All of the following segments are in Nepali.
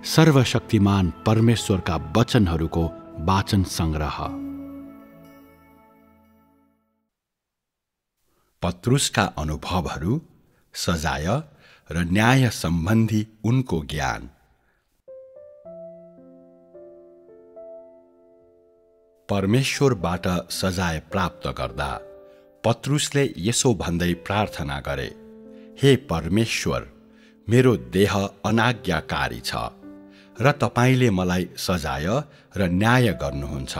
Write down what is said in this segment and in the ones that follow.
सर्वशक्तिमान परमेश्वरका वचनहरूको वाचन संग्रह। पत्रुसका अनुभवहरू, सजाय र न्याय सम्बन्धी उनको ज्ञान। परमेश्वरबाट सजाय प्राप्त गर्दा पत्रुसले यसो भन्दै प्रार्थना गरे, हे परमेश्वर, मेरो देह अनाज्ञाकारी छ र तपाईले मलाई सजाय र न्याय गर्नुहुन्छ।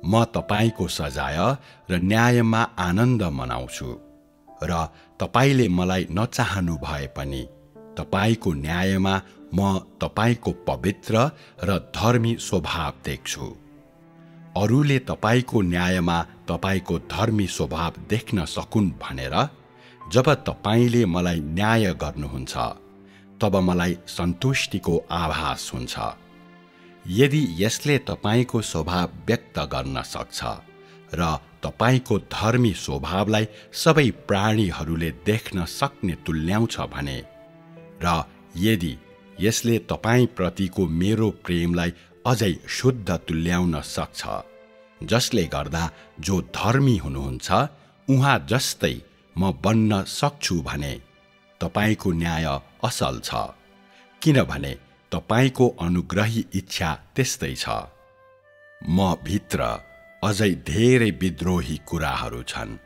म तपाईको सजाय र न्यायमा आनन्द मनाउँछु र तपाईले मलाई नचाहनु भए पनि तपाईको न्यायमा म तपाईको पवित्र र धर्मी स्वभाव देख्छु। अरूले तपाईको न्यायमा तपाईको धर्मी स्वभाव देख्न सकुन् भनेर जब तपाईले मलाई न्याय गर्नुहुन्छ तब मलाई सन्तुष्टिको आभास हुन्छ। यदि यसले तपाईको स्वभाव व्यक्त गर्न सक्छ र तपाईको धर्मी स्वभावलाई सबै प्राणीहरूले देख्न सक्ने तुल्याउँछ भने, र यदि यसले तपाईप्रतिको मेरो प्रेमलाई अझै शुद्ध तुल्याउन सक्छ, जसले गर्दा जो धर्मी हुनुहुन्छ उहाँ जस्तै म बन्न सक्छु भने तपाईको न्याय असल छ, किनभने तपाईको अनुग्रही इच्छा त्यस्तै छ। म भित्र अझै धेरै विद्रोही कुराहरू छन्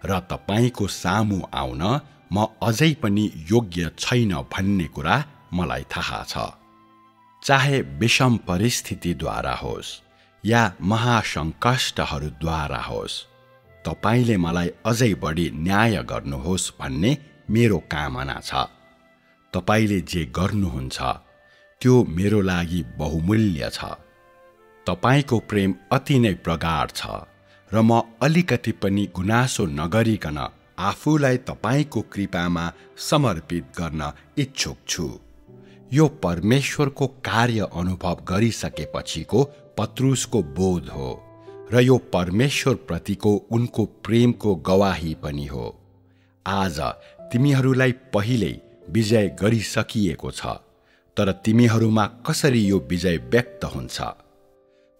र तपाईको सामु आउन म अझै पनि योग्य छैन भन्ने कुरा मलाई थाहा छ। चाहे विषम परिस्थितिद्वारा होस् या महासङ्कष्टहरूद्वारा होस्, तपाईले मलाई अझै बढी न्याय गर्नुहोस् भन्ने मेरो कामना छ। तपाईले जे गर्नुहुन्छ त्यो मेरो लागि बहुमूल्य छ। तपाईको प्रेम अति नै प्रगाढ छ र म अलिकति पनि गुनासो नगरिकन आफूलाई तपाईको कृपामा समर्पित गर्न इच्छुक छु। यो परमेश्वरको कार्य अनुभव गरिसकेपछिको पत्रुसको बोध हो र यो परमेश्वर प्रतिको उनको प्रेमको गवाही पनि हो। आज तिमीहरूलाई पहिल्यै विजय गरिसकिएको छ, तर तिमीहरूमा कसरी यो विजय व्यक्त हुन्छ?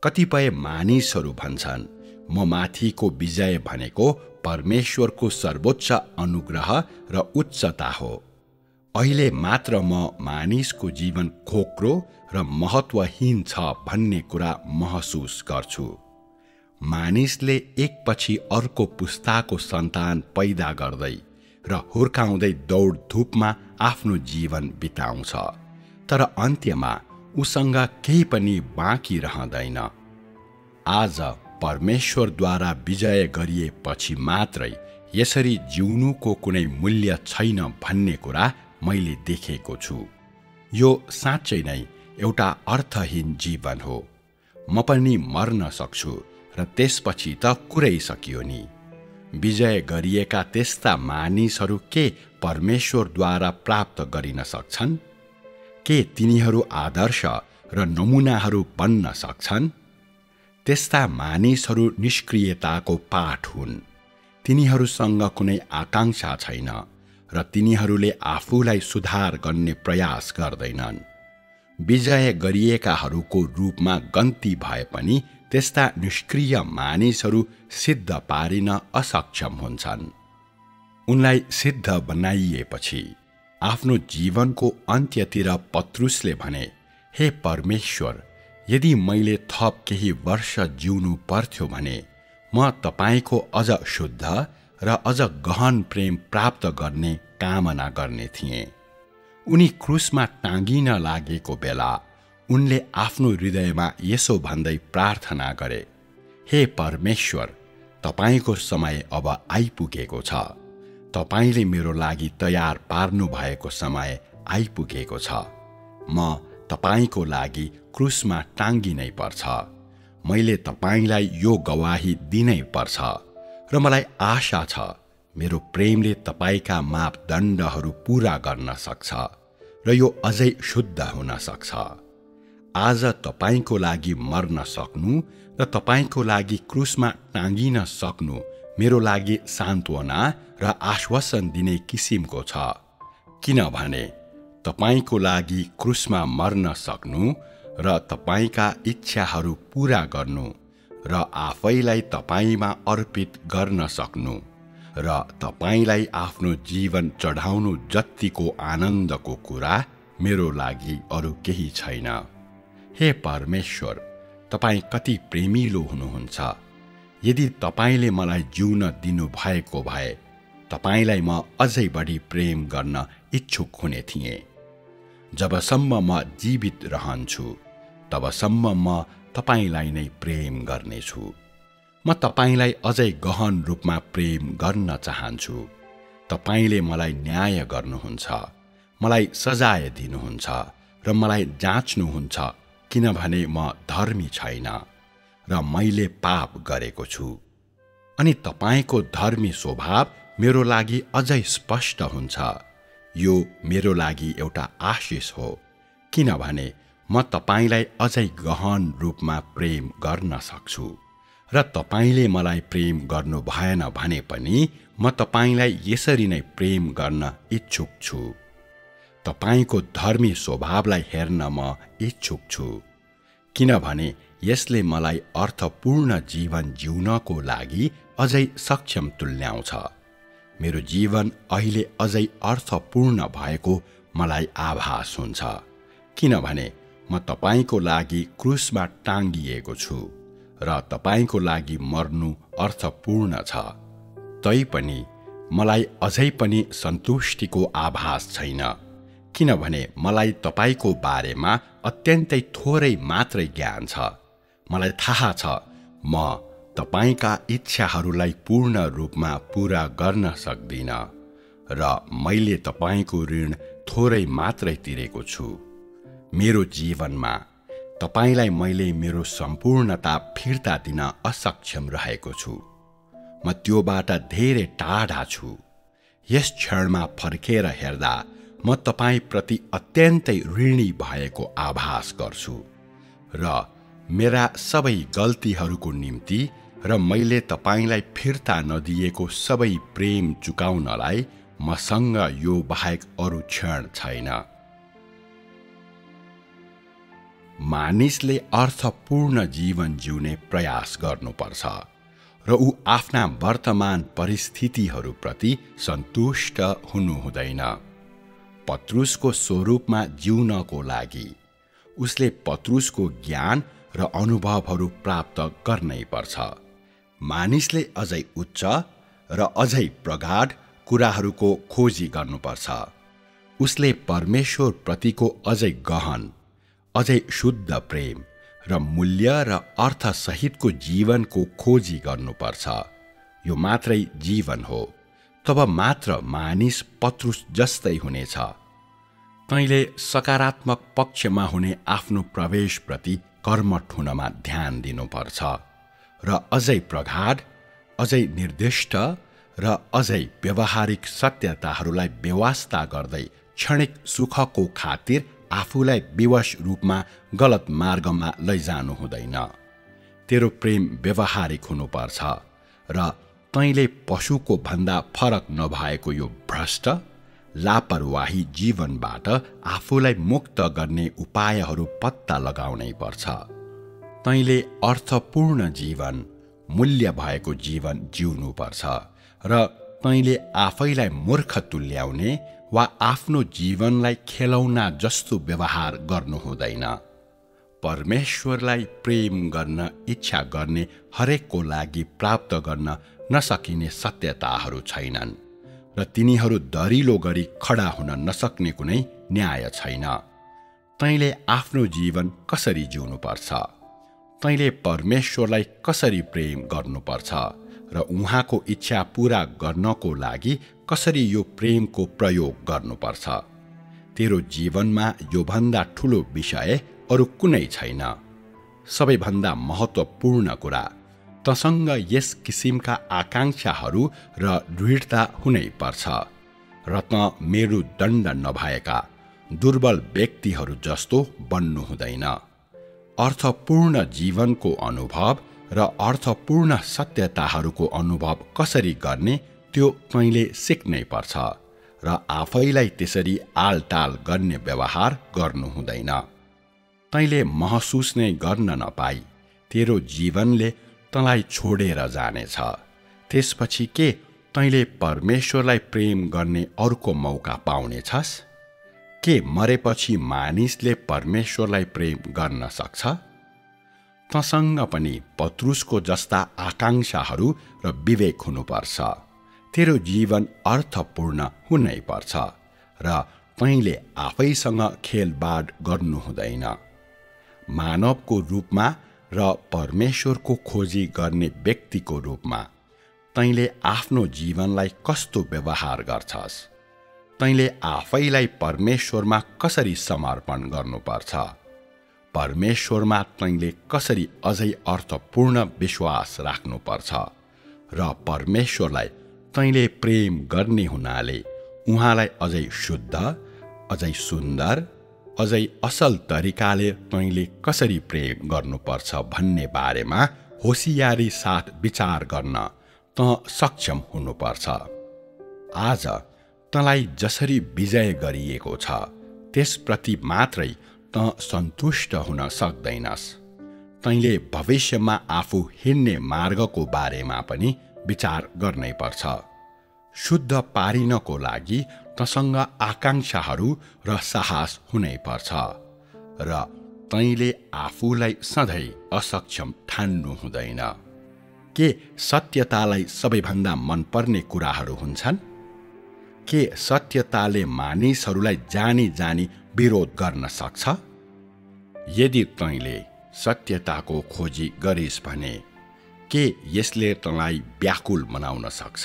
कतिपय मानिसहरू भन्छन्, म माथिको विजय भनेको परमेश्वरको सर्वोच्च अनुग्रह र उच्चता हो। अहिले मात्र म मानिसको जीवन खोक्रो र महत्त्वहीन छ भन्ने कुरा महसुस गर्छु। मानिसले एकपछि अर्को पुस्ताको सन्तान पैदा गर्दै र हुर्काउँदै दौडधुपमा आफ्नो जीवन बिताउँछ, तर अन्त्यमा उसँग केही पनि बाँकी रहँदैन। आज परमेश्वरद्वारा विजय गरिएपछि मात्रै यसरी जिउनुको कुनै मूल्य छैन भन्ने कुरा मैले देखेको छु। यो साँच्चै नै एउटा अर्थहीन जीवन हो। म पनि मर्न सक्छु र त्यसपछि त कुरै सकियो नि। विजय गरिएका त्यस्ता मानिसहरू के परमेश्वरद्वारा प्राप्त गरिन सक्छन्? के तिनीहरू आदर्श र नमुनाहरू बन्न सक्छन्? त्यस्ता मानिसहरू निष्क्रियताको पाठ हुन्। तिनीहरूसँग कुनै आकांक्षा छैन र तिनीहरूले आफूलाई सुधार गर्ने प्रयास गर्दैनन्। विजय गरिएकाहरूको रूपमा गन्ती भए पनि त्यस्ता निष्क्रिय मानिसहरू सिद्ध पारिन असक्षम हुन्छन्। उनलाई सिद्ध बनाइएपछि आफ्नो जीवनको अन्त्यतिर पत्रुसले भने, हे परमेश्वर, यदि मैले थप केही वर्ष जिउनु पर्थ्यो भने म तपाईको अझ शुद्ध र अझ गहन प्रेम प्राप्त गर्ने कामना गर्ने थिएँ। उनी क्रुसमा टाँगिन लागेको बेला उनले आफ्नो हृदयमा यसो भन्दै प्रार्थना गरे, हे परमेश्वर, तपाईको समय अब आइपुगेको छ। तपाईले मेरो लागि तयार पार्नु भएको समय आइपुगेको छ। म तपाईको लागि क्रुसमा टाँगिनै पर्छ। मैले तपाईलाई यो गवाही दिनै पर्छ र मलाई आशा छ मेरो प्रेमले तपाईका मापदण्डहरू पूरा गर्न सक्छ र यो अझै शुद्ध हुन सक्छ। आज तपाईको लागि मर्न सक्नु र तपाईको लागि क्रुसमा टाँगिन सक्नु मेरो लागि सान्त्वना र आश्वासन दिने किसिमको छ, किनभने तपाईको लागि क्रुसमा मर्न सक्नु र तपाईका इच्छाहरू पूरा गर्नु र आफैलाई तपाईमा अर्पित गर्न सक्नु र तपाईलाई आफ्नो जीवन चढाउनु जत्तिको आनन्दको कुरा मेरो लागि अरू केही छैन। हे परमेश्वर, तपाई कति प्रेमिलो हुनुहुन्छ। यदि तपाईले मलाई जिउन दिनुभएको भए तपाईलाई म अझै बढी प्रेम गर्न इच्छुक हुने थिएँ। जबसम्म म जीवित रहन्छु तबसम्म म तपाईलाई नै प्रेम गर्नेछु। म तपाईलाई अझै गहन रूपमा प्रेम गर्न चाहन्छु। तपाईले मलाई न्याय गर्नुहुन्छ, मलाई सजाय दिनुहुन्छ र मलाई जाँच्नुहुन्छ, किनभने म धर्मी छैन र मैले पाप गरेको छु। अनि तपाईको धर्मी स्वभाव मेरो लागि अझै स्पष्ट हुन्छ। यो मेरो लागि एउटा आशीष हो, किनभने म तपाईलाई अझै गहन रूपमा प्रेम गर्न सक्छु र तपाईले मलाई प्रेम गर्नु भएन भने पनि म तपाईलाई यसरी नै प्रेम गर्न इच्छुक छु। तपाईको धर्मी स्वभावलाई हेर्न म इच्छुक छु, किनभने यसले मलाई अर्थपूर्ण जीवन जिउनको लागि अझै सक्षम तुल्याउँछ। मेरो जीवन अहिले अझै अर्थपूर्ण भएको मलाई आभास हुन्छ, किनभने म तपाईको लागि क्रुसमा टाँगिएको छु र तपाईको लागि मर्नु अर्थपूर्ण छ। तैपनि मलाई अझै पनि सन्तुष्टिको आभास छैन, किनभने मलाई तपाईको बारेमा अत्यन्तै थोरै मात्रै ज्ञान छ। मलाई थाहा छ म तपाईका इच्छाहरूलाई पूर्ण रूपमा पूरा गर्न सक्दिन र मैले तपाईको ऋण थोरै मात्रै तिरेको छु। मेरो जीवनमा तपाईलाई मैले मेरो सम्पूर्णता फिर्ता दिन असक्षम रहेको छु। म त्योबाट धेरै टाढा छु। यस क्षणमा फर्केर हेर्दा म तपाईप्रति अत्यन्तै ऋणी भएको आभास गर्छु र मेरा सबै गल्तीहरूको निम्ति र मैले तपाईलाई फिर्ता नदिएको सबै प्रेम चुकाउनलाई मसँग यो बाहेक अरू क्षण छैन। मानिसले अर्थपूर्ण जीवन जिउने प्रयास गर्नुपर्छ र ऊ आफ्ना वर्तमान परिस्थितिहरूप्रति सन्तुष्ट हुनु हुँदैन। पत्रुसको स्वरूपमा जिउनको लागि उसले पत्रुसको ज्ञान र अनुभवहरू प्राप्त गर्नै पर्छ। मानिसले अझै उच्च र अझै प्रगाढ कुराहरूको खोजी गर्नुपर्छ। उसले परमेश्वर प्रतिको अझै गहन, अझै शुद्ध प्रेम र मूल्य र अर्थसहितको जीवनको खोजी गर्नुपर्छ। यो मात्रै जीवन हो। तब मात्र मानिस पत्रुस जस्तै हुनेछ। तैँले सकारात्मक पक्षमा हुने आफ्नो प्रवेशप्रति कर्मठ हुनमा ध्यान दिनुपर्छ र अझै प्रगाढ, अझै निर्दिष्ट र अझै व्यवहारिक सत्यताहरूलाई बेवास्ता गर्दै क्षणिक सुखको खातिर आफूलाई विवश रूपमा गलत मार्गमा लैजानु हुँदैन। तेरो प्रेम व्यवहारिक हुनुपर्छ र तैँले पशुको भन्दा फरक नभएको यो भ्रष्ट, लापरवाही जीवनबाट आफूलाई मुक्त गर्ने उपायहरू पत्ता लगाउनै पर्छ। तैँले अर्थपूर्ण जीवन, मूल्य भएको जीवन जिउनुपर्छ र तैँले आफैलाई मूर्ख तुल्याउने वा आफ्नो जीवनलाई खेलौना जस्तो व्यवहार गर्नु हुँदैन। परमेश्वरलाई प्रेम गर्न इच्छा गर्ने हरेकको लागि प्राप्त गर्न नसकिने सत्यताहरू छैनन् र तिनीहरू दरिलो गरी खडा हुन नसक्ने कुनै न्याय छैन। तैँले आफ्नो जीवन कसरी जिउनुपर्छ, तैँले परमेश्वरलाई कसरी प्रेम गर्नुपर्छ र उहाँको इच्छा पूरा गर्नको लागि कसरी यो प्रेमको प्रयोग गर्नुपर्छ। तेरो जीवनमा योभन्दा ठुलो विषय अरू कुनै छैन। सबैभन्दा महत्त्वपूर्ण कुरा, तसँग यस किसिमका आकांक्षाहरू र दृढता हुनै पर्छ र त मेरुदण्ड नभएका दुर्बल व्यक्तिहरू जस्तो बन्नु हुँदैन। अर्थपूर्ण जीवनको अनुभव र अर्थपूर्ण सत्यताहरूको अनुभव कसरी गर्ने त्यो तैँले सिक्नै पर्छ र आफैलाई त्यसरी आलटाल गर्ने व्यवहार गर्नु हुँदैन। तैँले महसुस नै गर्न नपाई तेरो जीवनले तँलाई छोडेर जानेछ। त्यसपछि के तैँले परमेश्वरलाई प्रेम गर्ने अर्को मौका पाउनेछस्? के मरेपछि मानिसले परमेश्वरलाई प्रेम गर्न सक्छ? तँसँग पनि पत्रुसको जस्ता आकांक्षाहरू र विवेक हुनुपर्छ। तेरो जीवन अर्थपूर्ण हुनै पर्छ र तैँले आफैसँग खेलबाड गर्नु हुँदैन। मानवको रूपमा र परमेश्वरको खोजी गर्ने व्यक्तिको रूपमा तैँले आफ्नो जीवनलाई कस्तो व्यवहार गर्छस्? तैँले आफैलाई परमेश्वरमा कसरी समर्पण गर्नुपर्छ? परमेश्वरमा तैँले कसरी अझै अर्थपूर्ण विश्वास राख्नुपर्छ र परमेश्वरलाई तैँले प्रेम गर्ने हुनाले उहाँलाई अझै शुद्ध, अझै सुन्दर, अझै असल तरिकाले तैँले कसरी प्रेम गर्नुपर्छ भन्ने बारेमा होसियारी साथ विचार गर्न त सक्षम हुनुपर्छ। आज तँलाई जसरी विजय गरिएको छ त्यसप्रति मात्रै त सन्तुष्ट हुन सक्दैनस्। तैँले भविष्यमा आफू हिँड्ने मार्गको बारेमा पनि विचार गर्नै पर्छ। शुद्ध पारिनको लागि तँसँग आकांक्षाहरू र साहस हुनै पर्छ र तैँले आफूलाई सधैँ असक्षम ठान्नु हुँदैन। के सत्यतालाई सबैभन्दा मनपर्ने कुराहरू हुन्छन्? के सत्यताले मानिसहरूलाई जानी जानी विरोध गर्न सक्छ? यदि तैँले सत्यताको खोजी गरिस् भने के यसले तँलाई व्याकुल बनाउन सक्छ?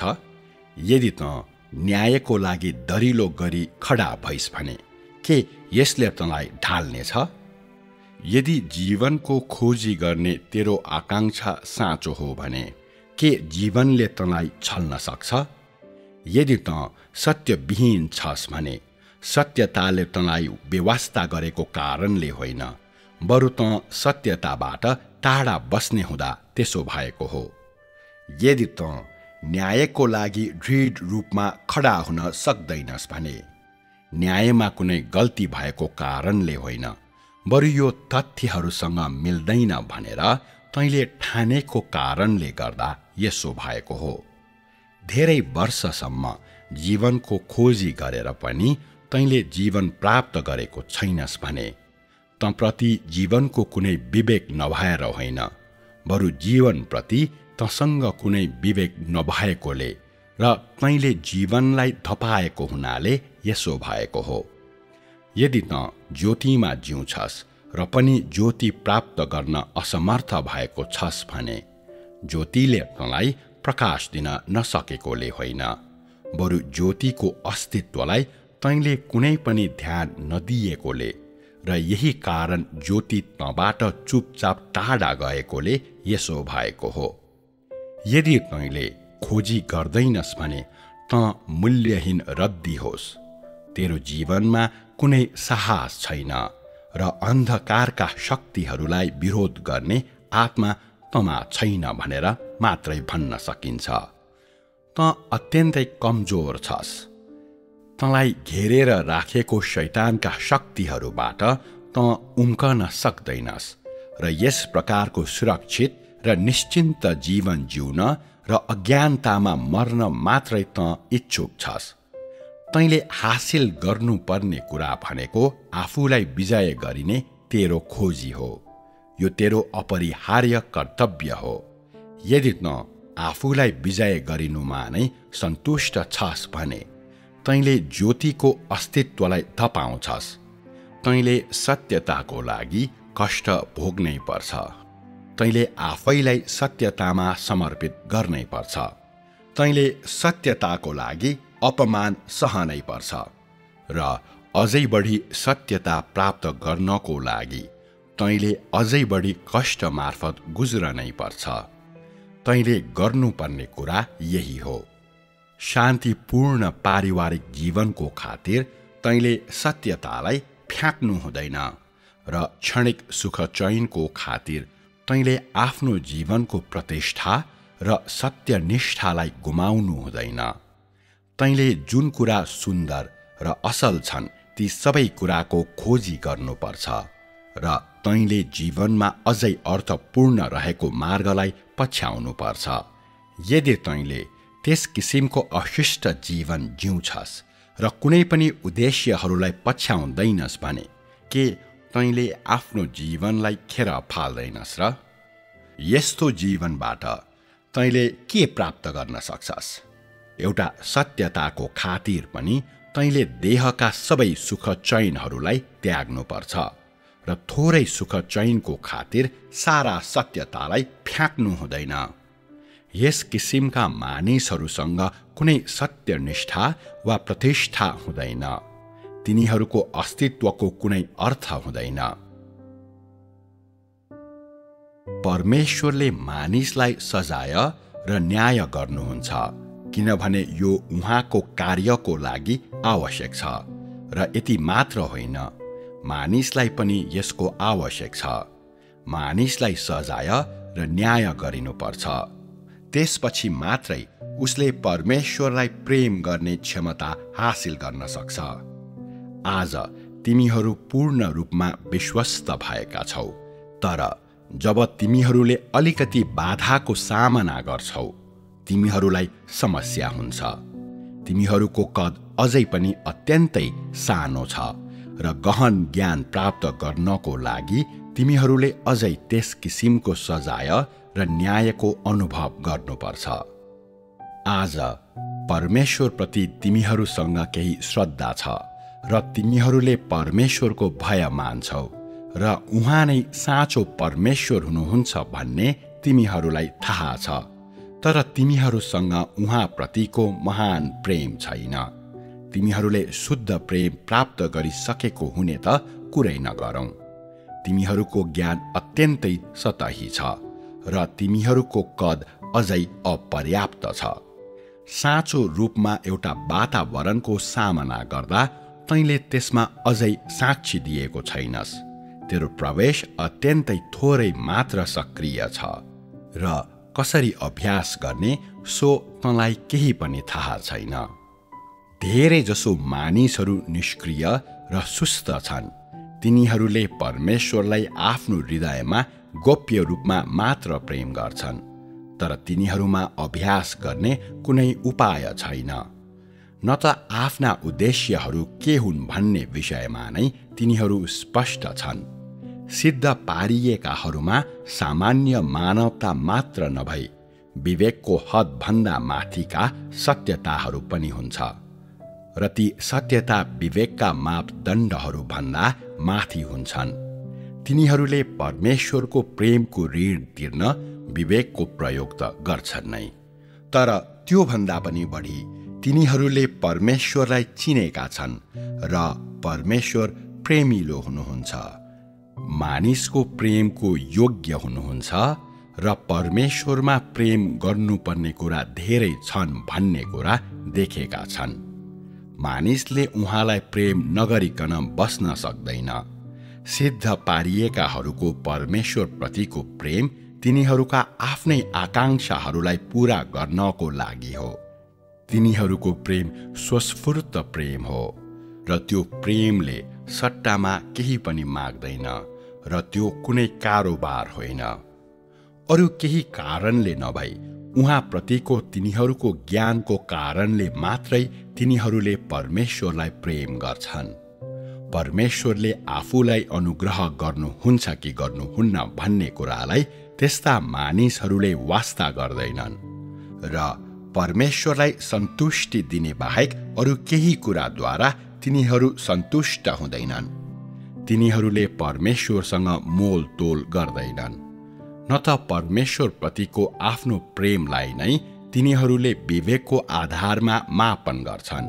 यदि तँ न्यायको लागि दरिलो गरी खडा भइस् भने के यसले तँलाई ढाल्नेछ? यदि जीवनको खोजी गर्ने तेरो आकांक्षा साँचो हो भने के जीवनले तँलाई छल्न सक्छ? यदि तँ सत्यविहीन छस् भने सत्यताले तँलाई बेवास्ता गरेको कारणले होइन, बरु तँ सत्यताबाट टाढा बस्ने हुँदा त्यसो भएको हो। यदि तँ न्यायको लागि दृढ रूपमा खडा हुन सक्दैनस् भने न्यायमा कुनै गल्ती भएको कारणले होइन, बरु यो तथ्यहरूसँग मिल्दैन भनेर तैँले ठानेको कारणले गर्दा यसो भएको हो। धेरै वर्षसम्म जीवनको खोजी गरेर पनि तैँले जीवन प्राप्त गरेको छैनस् भने तँप्रति जीवनको कुनै विवेक नभएर होइन, बरु जीवनप्रति तँसँग कुनै विवेक नभएकोले र तैँले जीवनलाई धपाएको हुनाले यसो भएको हो। यदि तँ ज्योतिमा जिउँछस् र पनि ज्योति प्राप्त गर्न असमर्थ भएको छस् भने ज्योतिले तँलाई प्रकाश दिन नसकेकोले होइन, बरु ज्योतिको अस्तित्वलाई तैँले कुनै पनि ध्यान नदिएकोले र यही कारण ज्योति तँबाट चुपचाप टाढा गएकोले यसो भएको हो। यदि तैँले खोजी गर्दैनस् भने तँ मूल्यहीन रद्दी होस्। तेरो जीवनमा कुनै साहस छैन र अन्धकारका शक्तिहरूलाई विरोध गर्ने आत्मा तँमा छैन भनेर मात्रै भन्न सकिन्छ। तँ अत्यन्तै कमजोर छस्। तँलाई घेरेर राखेको शैतानका शक्तिहरूबाट तँ उम्कन सक्दैनस् र यस प्रकारको सुरक्षित र निश्चिन्त जीवन जिउन र अज्ञानतामा मर्न मात्रै तँ इच्छुक छस्। तैँले हासिल गर्नुपर्ने कुरा भनेको आफूलाई विजय गरिने तेरो खोजी हो। यो तेरो अपरिहार्य कर्तव्य हो। यदि तँ आफूलाई विजय गरिनुमा नै सन्तुष्ट छस् भने तैँले ज्योतिको अस्तित्वलाई धपाउँछस्। तैँले सत्यताको लागि कष्ट भोग्नै पर्छ। तैँले आफैलाई सत्यतामा समर्पित गर्नै पर्छ। तैँले सत्यताको लागि अपमान सहनै पर्छ र अझै बढी सत्यता प्राप्त गर्नको लागि तैँले अझै बढी कष्ट मार्फत गुज्रनै पर्छ। तैँले गर्नुपर्ने कुरा यही हो। शान्तिपूर्ण पारिवारिक जीवनको खातिर तैँले सत्यतालाई फ्याँक्नु हुँदैन र क्षणिक सुख चयनको खातिर तैँले आफ्नो जीवनको प्रतिष्ठा र सत्यनिष्ठालाई गुमाउनु हुँदैन। तैँले जुन कुरा सुन्दर र असल छन् ती सबै कुराको खोजी गर्नुपर्छ र तैँले जीवनमा अझै अर्थपूर्ण रहेको मार्गलाई पछ्याउनुपर्छ। यदि तैँले त्यस किसिमको अशिष्ट जीवन जिउँछस् र कुनै पनि उद्देश्यहरूलाई पछ्याउँदैनस् भने के तैँले आफ्नो जीवनलाई खेर फाल्दैनस् र? यस्तो जीवनबाट तैँले के प्राप्त गर्न सक्छस्? एउटा सत्यताको खातिर पनि तैँले देहका सबै सुख चैनहरूलाई त्याग्नुपर्छ र थोरै सुख चैनको खातिर सारा सत्यतालाई फ्याँक्नु हुँदैन। यस किसिमका मानिसहरूसँग कुनै सत्यनिष्ठा वा प्रतिष्ठा हुँदैन। तिनीहरूको अस्तित्वको कुनै अर्थ हुँदैन। परमेश्वरले मानिसलाई सजाय र न्याय गर्नुहुन्छ किनभने यो उहाँको कार्यको लागि आवश्यक छ र यति मात्र होइन, मानिसलाई पनि यसको आवश्यक छ। मानिसलाई सजाय र न्याय गरिनुपर्छ। त्यसपछि मात्रै उसले परमेश्वरलाई प्रेम गर्ने क्षमता हासिल गर्न सक्छ। आज तिमीहरू पूर्ण रूपमा विश्वस्त भएका छौ, तर जब तिमीहरूले अलिकति बाधाको सामना गर्छौ तिमीहरूलाई समस्या हुन्छ। तिमीहरूको कद अझै पनि अत्यन्तै सानो छ र गहन ज्ञान प्राप्त गर्नको लागि तिमीहरूले अझै त्यस किसिमको सजाय र न्यायको अनुभव गर्नुपर्छ। आज परमेश्वरप्रति तिमीहरूसँग केही श्रद्धा छ र तिमीहरूले परमेश्वरको भय मान्छौ र उहाँ नै साँचो परमेश्वर हुनुहुन्छ भन्ने तिमीहरूलाई थाहा छ, तर तिमीहरूसँग उहाँप्रतिको महान प्रेम छैन। तिमीहरूले शुद्ध प्रेम प्राप्त गरिसकेको हुने त कुरै नगरौँ। तिमीहरूको ज्ञान अत्यन्तै सतही छ र तिमीहरूको कद अझै अपर्याप्त छ। साँचो रूपमा एउटा वातावरणको सामना गर्दा तैँले त्यसमा अझै साक्षी दिएको छैनस्। तेरो प्रवेश अत्यन्तै थोरै मात्र सक्रिय छ र कसरी अभ्यास गर्ने सो तँलाई केही पनि थाहा छैन। धेरै जसो मानिसहरू निष्क्रिय र सुस्त छन्। तिनीहरूले परमेश्वरलाई आफ्नो हृदयमा गोप्य रूपमा मात्र प्रेम गर्छन्, तर तिनीहरूमा अभ्यास गर्ने कुनै उपाय छैन। न त आफ्ना उद्देश्यहरू के हुन् भन्ने विषयमा नै तिनीहरू स्पष्ट छन्। सिद्ध पारिएकाहरूमा सामान्य मानवता मात्र नभई विवेकको हदभन्दा माथिका सत्यताहरू पनि हुन्छ र ती सत्यता विवेकका मापदण्डहरूभन्दा माथि हुन्छन्। तिनीहरूले परमेश्वरको प्रेमको ऋण तिर्न विवेकको प्रयोग त गर्छन् नै, तर त्योभन्दा पनि बढी तिनीहरूले परमेश्वरलाई चिनेका छन् र परमेश्वर प्रेमिलो हुनुहुन्छ, मानिसको प्रेमको योग्य हुनुहुन्छ र परमेश्वरमा प्रेम गर्नुपर्ने कुरा धेरै छन् भन्ने कुरा देखेका छन्। मानिसले उहाँलाई प्रेम नगरिकन बस्न सक्दैन। सिद्ध पारिएकाहरूको परमेश्वरप्रतिको प्रेम तिनीहरूका आफ्नै आकांक्षाहरूलाई पूरा गर्नको लागि हो। तिनीहरूको प्रेम स्वस्फूर्त प्रेम हो र त्यो प्रेमले सट्टामा केही पनि माग्दैन र त्यो कुनै कारोबार होइन। अरू केही कारणले नभई उहाँप्रतिको तिनीहरूको ज्ञानको कारणले मात्रै तिनीहरूले परमेश्वरलाई प्रेम गर्छन्। परमेश्वरले आफूलाई अनुग्रह गर्नुहुन्छ कि गर्नुहुन्न भन्ने कुरालाई त्यस्ता मानिसहरूले वास्ता गर्दैनन् र परमेश्वरलाई सन्तुष्टि दिने बाहेक अरू केही कुराद्वारा तिनीहरू सन्तुष्ट हुँदैनन्। तिनीहरूले परमेश्वरसँग मोलतोल गर्दैनन्, न त परमेश्वरप्रतिको आफ्नो प्रेमलाई नै तिनीहरूले विवेकको आधारमा मापन गर्छन्।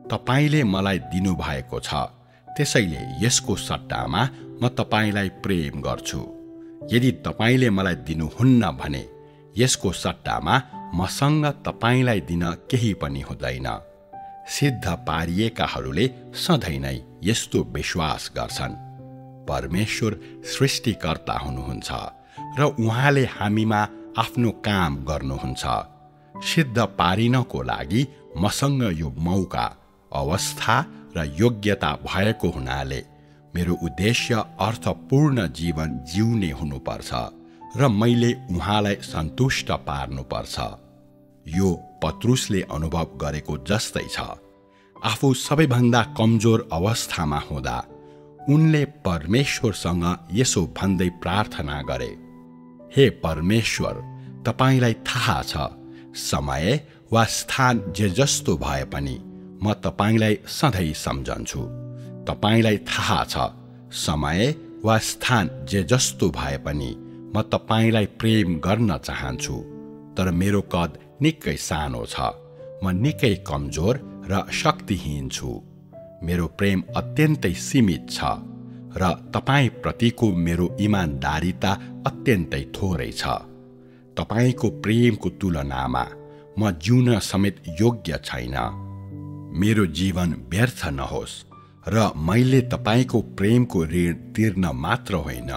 तपाईले मलाई दिनुभएको छ, त्यसैले यसको सट्टामा म तपाईलाई प्रेम गर्छु। यदि तपाईले मलाई दिनुहुन्न भने यसको सट्टामा मसँग तपाईलाई दिन केही पनि हुँदैन। सिद्ध पारिएकाहरूले सधैँ नै यस्तो विश्वास गर्छन्। परमेश्वर सृष्टिकर्ता हुनुहुन्छ र उहाँले हामीमा आफ्नो काम गर्नुहुन्छ। सिद्ध पारिनको लागि मसँग यो मौका, अवस्था र योग्यता भएको हुनाले मेरो उद्देश्य अर्थपूर्ण जीवन जिउने हुनुपर्छ र मैले उहाँलाई सन्तुष्ट पार्नुपर्छ। यो पत्रुसले अनुभव गरेको जस्तै छ। आफू सबैभन्दा कमजोर अवस्थामा हुँदा उनले परमेश्वरसँग यसो भन्दै प्रार्थना गरे, हे परमेश्वर, तपाईलाई थाहा छ, समय वा स्थान जे जस्तो भए पनि म तपाईलाई सधैँ सम्झन्छु। तपाईलाई थाहा छ, समय वा स्थान जे जस्तो भए पनि म तपाईलाई प्रेम गर्न चाहन्छु, तर मेरो कद निकै सानो छ। म निकै कमजोर र शक्तिहीन छु। मेरो प्रेम अत्यन्तै सीमित छ र तपाईप्रतिको मेरो इमानदारीता अत्यन्तै थोरै छ। तपाईको प्रेमको तुलनामा म जिउन समेत योग्य छैन। मेरो जीवन व्यर्थ नहोस् र मैले तपाईको प्रेमको ऋण तिर्न मात्र होइन,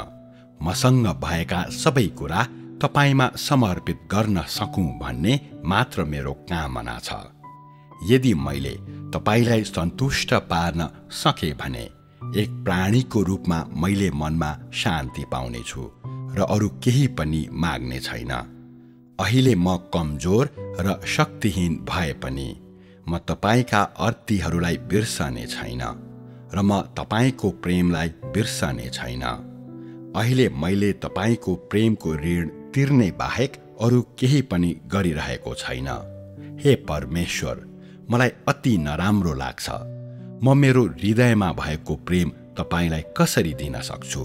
मसँग भएका सबै कुरा तपाईमा समर्पित गर्न सकूँ भन्ने मात्र मेरो कामना छ। यदि मैले तपाईलाई सन्तुष्ट पार्न सके भने एक प्राणीको रूपमा मैले मनमा शान्ति पाउनेछु र अरू केही पनि माग्ने छैन। अहिले म कमजोर र शक्तिहीन भए पनि म तपाईका अर्थीहरूलाई बिर्सने छैन र म तपाईको प्रेमलाई बिर्सने छैन। अहिले मैले तपाईको प्रेमको ऋण तिर्ने बाहेक अरू केही पनि गरिरहेको छैन। हे परमेश्वर, मलाई अति नराम्रो लाग्छ। म मेरो हृदयमा भएको प्रेम तपाईलाई कसरी दिन सक्छु?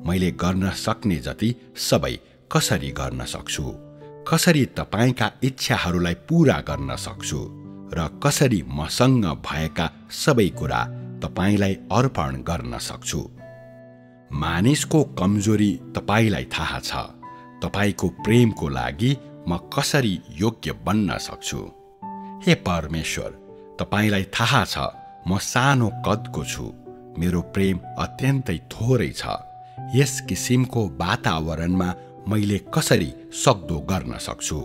मैले गर्न सक्ने जति सबै कसरी गर्न सक्छु? कसरी तपाईका इच्छाहरूलाई पूरा गर्न सक्छु र कसरी मसँग भएका सबै कुरा तपाईलाई अर्पण गर्न सक्छु? मानिसको कमजोरी तपाईलाई थाहा छ। तपाईको प्रेमको लागि म कसरी योग्य बन्न सक्छु? हे परमेश्वर, तपाईलाई थाहा छ म सानो कदको छु। मेरो प्रेम अत्यन्तै थोरै छ। यस किसिमको वातावरणमा मैले कसरी सक्दो गर्न सक्छु?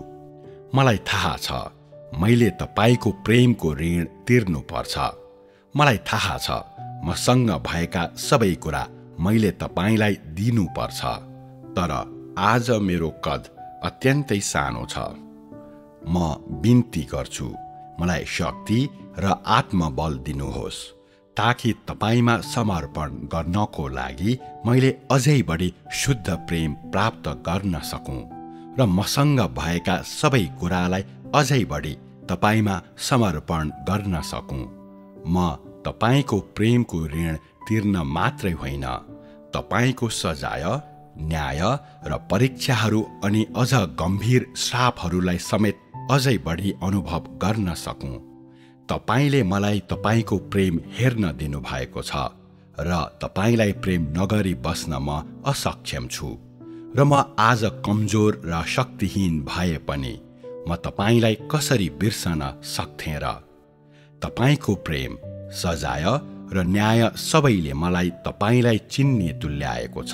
मलाई थाहा छ मैले तपाईको प्रेमको ऋण तिर्नुपर्छ। मलाई थाहा छ मसँग भएका सबै कुरा मैले तपाईलाई दिनुपर्छ, तर आज मेरो कद अत्यन्तै सानो छ। म बिन्ती गर्छु, मलाई शक्ति र आत्मबल दिनुहोस् ताकि तपाईमा समर्पण गर्नको लागि मैले अझै बढी शुद्ध प्रेम प्राप्त गर्न सकूँ र मसँग भएका सबै कुरालाई अझै बढी तपाईमा समर्पण गर्न सकूँ। म तपाईको प्रेमको ऋण तिर्न मात्रै होइन, तपाईको सजाय, न्याय र परीक्षाहरू अनि अझ गम्भीर श्रापहरूलाई समेत अझै बढी अनुभव गर्न सकूँ। तपाईले मलाई तपाईको प्रेम हेर्न दिनुभएको छ र तपाईलाई प्रेम नगरी बस्न म असक्षम छु र म आज कमजोर र शक्तिहीन भए पनि म तपाईलाई कसरी बिर्सन सक्थेँ र? तपाईको प्रेम, सजाय र न्याय सबैले मलाई तपाईलाई चिन्ने तुल्याएको छ।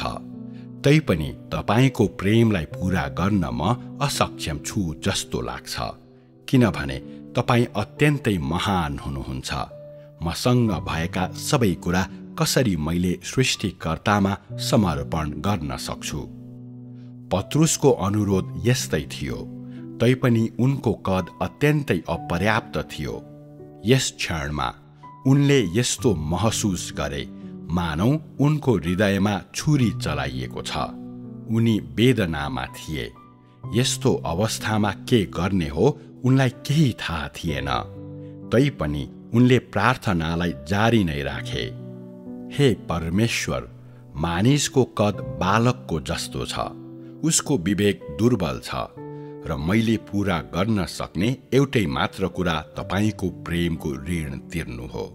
तैपनि तपाईको प्रेमलाई पूरा गर्न म असक्षम छु जस्तो लाग्छ, किनभने तपाई अत्यन्तै महान हुनुहुन्छ। मसँग भएका सबै कुरा कसरी मैले सृष्टिकर्तामा समर्पण गर्न सक्छु? पत्रुसको अनुरोध यस्तै थियो, तैपनि उनको कद अत्यन्तै अपर्याप्त थियो। यस क्षणमा उनले यस्तो महसुस गरे मानौ उनको हृदयमा छुरी चलाइएको छ। उनी वेदनामा थिए। यस्तो अवस्थामा के गर्ने हो उनलाई केही थाहा थिएन। तैपनि उनले प्रार्थनालाई जारी नै राखे, हे परमेश्वर, मानिसको कद बालकको जस्तो छ, उसको विवेक दुर्बल छ र मैले पूरा गर्न सक्ने एउटै मात्र कुरा तपाईको प्रेमको ऋण तिर्नु हो।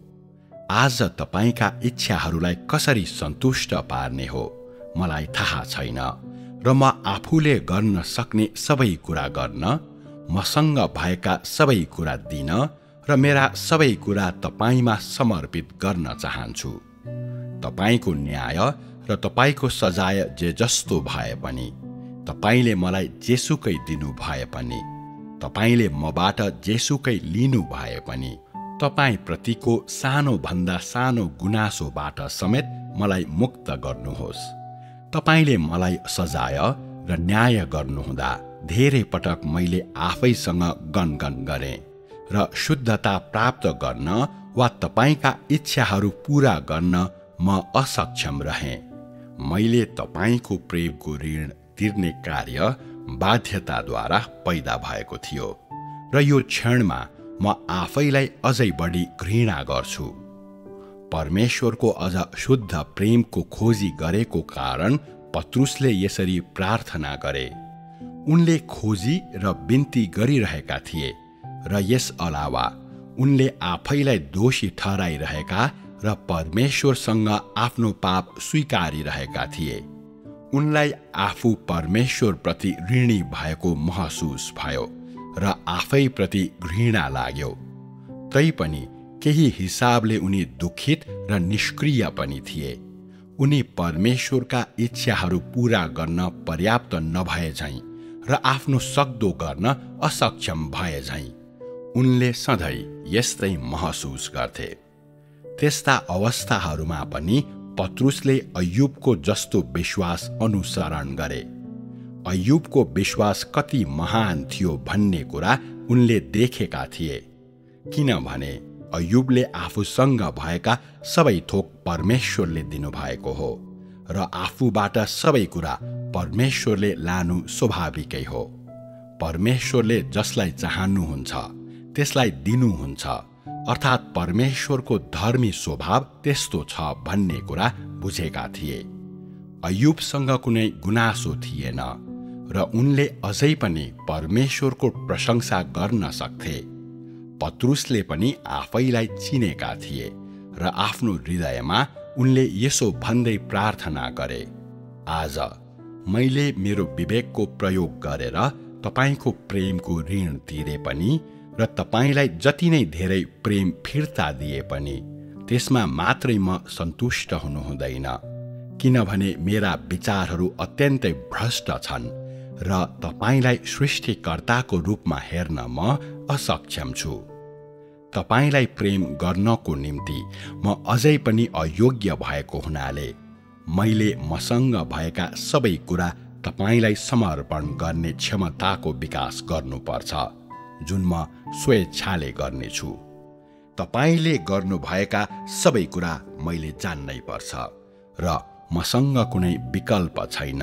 आज तपाईका इच्छाहरूलाई कसरी सन्तुष्ट पार्ने हो मलाई थाहा छैन र म आफूले गर्न सक्ने सबै कुरा गर्न, मसँग भएका सबै कुरा दिन र मेरा सबै कुरा तपाईमा समर्पित गर्न चाहन्छु। तपाईको न्याय र तपाईको सजाय जे जस्तो भए पनि, तपाईले मलाई जेसुकै दिनु भए पनि, तपाईले मबाट जेसुकै लिनु भए पनि तपाईप्रतिको सानोभन्दा सानो गुनासोबाट समेत मलाई मुक्त गर्नुहोस्। तपाईले मलाई सजाय र न्याय गर्नुहुँदा धेरै पटक मैले आफैसँग गनगन गरेँ र शुद्धता प्राप्त गर्न वा तपाईका इच्छाहरू पूरा गर्न म असक्षम रहेँ। मैले तपाईको प्रेमको ऋण तिर्ने कार्य बाध्यताद्वारा पैदा भएको थियो र यो क्षणमा म आफैलाई अझै बढी घृणा गर्छु। परमेश्वरको अझ शुद्ध प्रेमको खोजी गरेको कारण पत्रुसले यसरी प्रार्थना गरे। उनले खोजी र बिन्ती गरिरहेका थिए र यस अलावा उनले आफैलाई दोषी ठहराइरहेका र परमेश्वरसँग आफ्नो पाप स्वीकारिरहेका थिए। उनलाई आफू परमेश्वरप्रति ऋणी भएको महसुस भयो र आफैप्रति घृणा लाग्यो। तैपनि केही हिसाबले उनी दुखित र निष्क्रिय पनि थिए। उनी परमेश्वरका इच्छाहरू पूरा गर्न पर्याप्त नभए झैं र आफ्नो सक्दो गर्न असक्षम भए झैं उनले सधैँ यस्तै महसुस गर्थे। त्यस्ता अवस्थाहरूमा पनि पत्रुसले अय्युबको जस्तो विश्वास अनुसरण गरे। अय्युबको विश्वास कति महान थियो भन्ने कुरा उनले देखेका थिए, किनभने अय्युबले आफूसँग भएका सबै थोक परमेश्वरले दिनुभएको हो र आफूबाट सबै कुरा परमेश्वरले लानु स्वाभाविकै हो। परमेश्वरले जसलाई चाहनुहुन्छ त्यसलाई दिनुहुन्छ, अर्थात् परमेश्वरको धर्मी स्वभाव त्यस्तो छ भन्ने कुरा बुझेका थिए। अय्युबसँग कुनै गुनासो थिएन र उनले अझै पनि परमेश्वरको प्रशंसा गर्न सक्थे। पत्रुसले पनि आफैलाई चिनेका थिए र आफ्नो हृदयमा उनले यसो भन्दै प्रार्थना गरे, आज मैले मेरो विवेकको प्रयोग गरेर तपाईको प्रेमको ऋण तिरे पनि र तपाईलाई जति नै धेरै प्रेम फिर्ता दिए पनि त्यसमा मात्रै म सन्तुष्ट हुनु हुँदैन, किनभने मेरा विचारहरू अत्यन्तै भ्रष्ट छन् र तपाईलाई सृष्टिकर्ताको रूपमा हेर्न म असक्षम छु। तपाईलाई प्रेम गर्नको निम्ति म अझै पनि अयोग्य भएको हुनाले मैले मसँग भएका सबै कुरा तपाईलाई समर्पण गर्ने क्षमताको विकास गर्नुपर्छ, जुन म स्वेच्छाले गर्नेछु। तपाईले गर्नुभएका सबै कुरा मैले जान्नै पर्छ र मसँग कुनै विकल्प छैन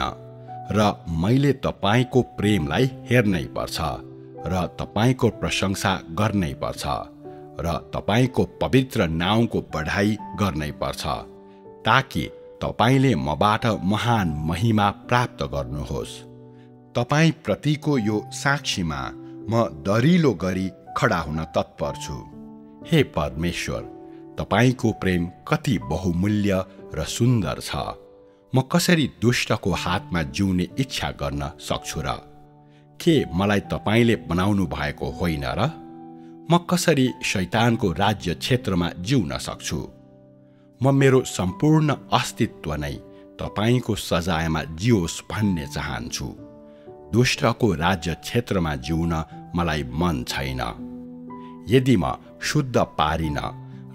र मैले तपाईको प्रेमलाई हेर्नै पर्छ र तपाईको प्रशंसा गर्नै पर्छ र तपाईको पवित्र नाउँको बढाई गर्नै पर्छ, ताकि तपाईले मबाट महान महिमा प्राप्त गर्नुहोस्। तपाई प्रतिको यो साक्षीमा म दरिलो गरी खडा हुन तत्पर छु। हे परमेश्वर, तपाईको प्रेम कति बहुमूल्य र सुन्दर छ। म कसरी दुष्टको हातमा जिउने इच्छा गर्न सक्छु र? के मलाई तपाईले बनाउनु भएको होइन र? म कसरी शैतानको राज्य क्षेत्रमा जिउन सक्छु? म मेरो सम्पूर्ण अस्तित्व नै तपाईको सजायमा जियोस् भन्ने चाहन्छु। दुष्टको राज्य क्षेत्रमा जिउन मलाई मन छैन। यदि म शुद्ध पारिन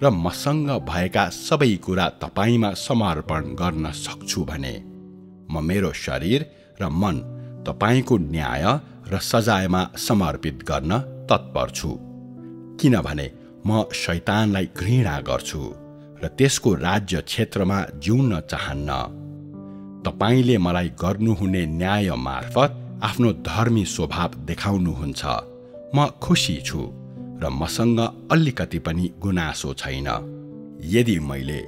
र मसँग भएका सबै कुरा तपाईमा समर्पण गर्न सक्छु भने म मेरो शरीर र मन तपाईको न्याय र सजायमा समर्पित गर्न तत्पर छु, किनभने म शैतानलाई घृणा गर्छु र त्यसको राज्य क्षेत्रमा जिउन चाहन्न। तपाईले मलाई गर्नुहुने न्याय मार्फत आफ्नो धर्मी स्वभाव देखाउनुहुन्छ। म खुसी छु र मसँग अलिकति पनि गुनासो छैन। यदि मैले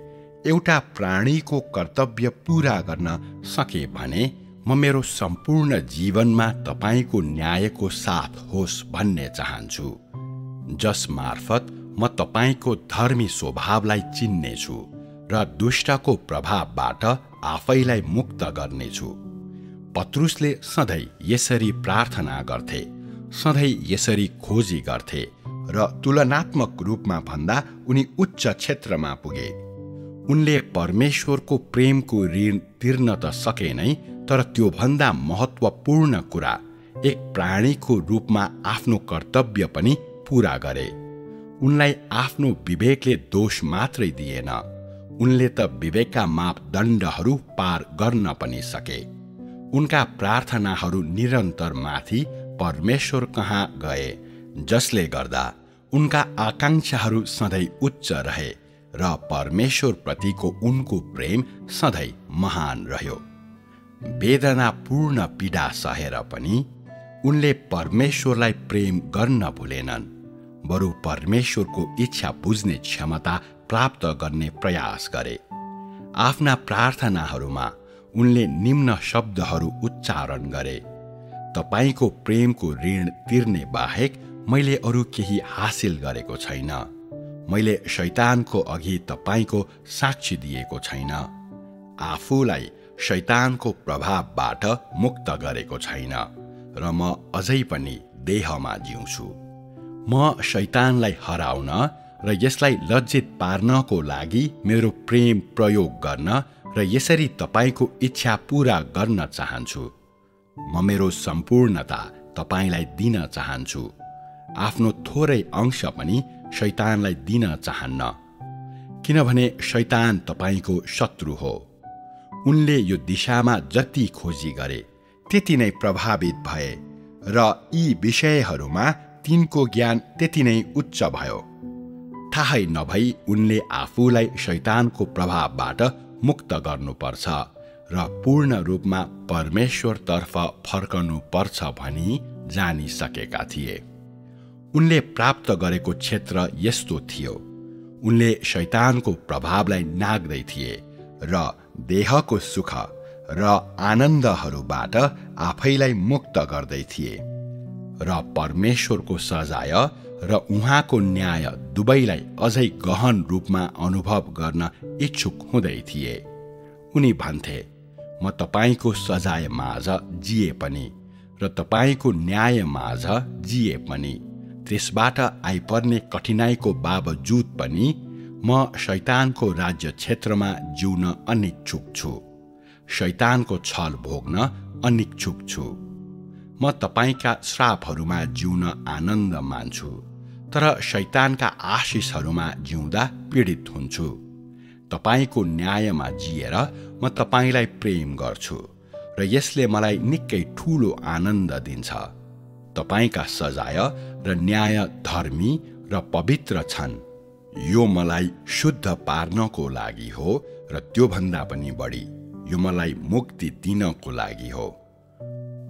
एउटा प्राणीको कर्तव्य पूरा गर्न सके भने म मेरो सम्पूर्ण जीवनमा तपाईको न्यायको साथ होस् भन्ने चाहन्छु, जस मार्फत म तपाईको धर्मी स्वभावलाई चिन्नेछु र दुष्टको प्रभावबाट आफैलाई मुक्त गर्नेछु। पत्रुसले सधैँ यसरी प्रार्थना गर्थे, सधैँ यसरी खोजी गर्थे र तुलनात्मक रूपमा भन्दा उनी उच्च क्षेत्रमा पुगे। उनले परमेश्वरको प्रेमको ऋण तिर्न त सके नै, तर त्यो भन्दा महत्त्वपूर्ण कुरा एक प्राणीको रूपमा आफ्नो कर्तव्य पनि पूरा गरे। उनलाई आफ्नो विवेकले दोष मात्रै दिएन, उनले त विवेकका मापदण्डहरू पार गर्न पनि सके। उनका प्रार्थनाहरू निरन्तर माथि परमेश्वर कहाँ गए, जसले गर्दा उनका आकांक्षाहरू सधैँ उच्च रहे र परमेश्वर प्रतिको उनको प्रेम सधैँ महान रह्यो। वेदनापूर्ण पीडा सहेर पनि उनले परमेश्वरलाई प्रेम गर्न भुलेनन्, बरु परमेश्वरको इच्छा बुझ्ने क्षमता प्राप्त गर्ने प्रयास गरे। आफ्ना प्रार्थनाहरूमा उनले निम्न शब्दहरू उच्चारण गरे: तपाईको प्रेमको ऋण तिर्ने बाहेक मैले अरू केही हासिल गरेको छैन। मैले शैतानको अघि तपाईको साक्षी दिएको छैन, आफूलाई शैतानको प्रभावबाट मुक्त गरेको छैन र म अझै पनि देहमा जिउँछु। म शैतानलाई हराउन र यसलाई लज्जित पार्नको लागि मेरो प्रेम प्रयोग गर्न र यसरी तपाईको इच्छा पूरा गर्न चाहन्छु। म मेरो सम्पूर्णता तपाईलाई दिन चाहन्छु, आफ्नो थोरै अंश पनि शैतानलाई दिन चाहन्न, किनभने शैतान तपाईको शत्रु हो। उनले यो दिशामा जति खोजी गरे त्यति नै प्रभावित भए र यी विषयहरूमा तिनको ज्ञान त्यति नै उच्च भयो। थाहै नभई उनले आफूलाई शैतानको प्रभावबाट मुक्त गर्नुपर्छ र पूर्ण रूपमा परमेश्वरतर्फ फर्कनुपर्छ भनी जानिसकेका थिए। उनले प्राप्त गरेको क्षेत्र यस्तो थियो: उनले शैतानको प्रभावलाई नाग्दै थिए र देहको सुख र आनन्दहरूबाट आफैलाई मुक्त गर्दै थिए र परमेश्वरको सजाय र उहाँको न्याय दुवैलाई अझै गहन रूपमा अनुभव गर्न इच्छुक हुँदै थिए। उनी भन्थे, म तपाईको सजाय माझ जिए पनि र तपाईको न्याय माझ जिए पनि, त्यसबाट आइपर्ने कठिनाइको बावजुद पनि म शैतानको राज्य क्षेत्रमा जिउन अनिच्छुक छु, शैतानको छल भोग्न अनिच्छुक छु। म तपाईका श्रापहरूमा जिउन आनन्द मान्छु, तर शैतानका आशिषहरूमा जिउँदा पीडित हुन्छु। तपाईको न्यायमा जिएर म तपाईलाई प्रेम गर्छु र यसले मलाई निकै ठूलो आनन्द दिन्छ। तपाईका सजाय र न्याय धर्मी र पवित्र छन्। यो मलाई शुद्ध पार्नको लागि हो र त्योभन्दा पनि बढी यो मलाई मुक्ति दिनको लागि हो।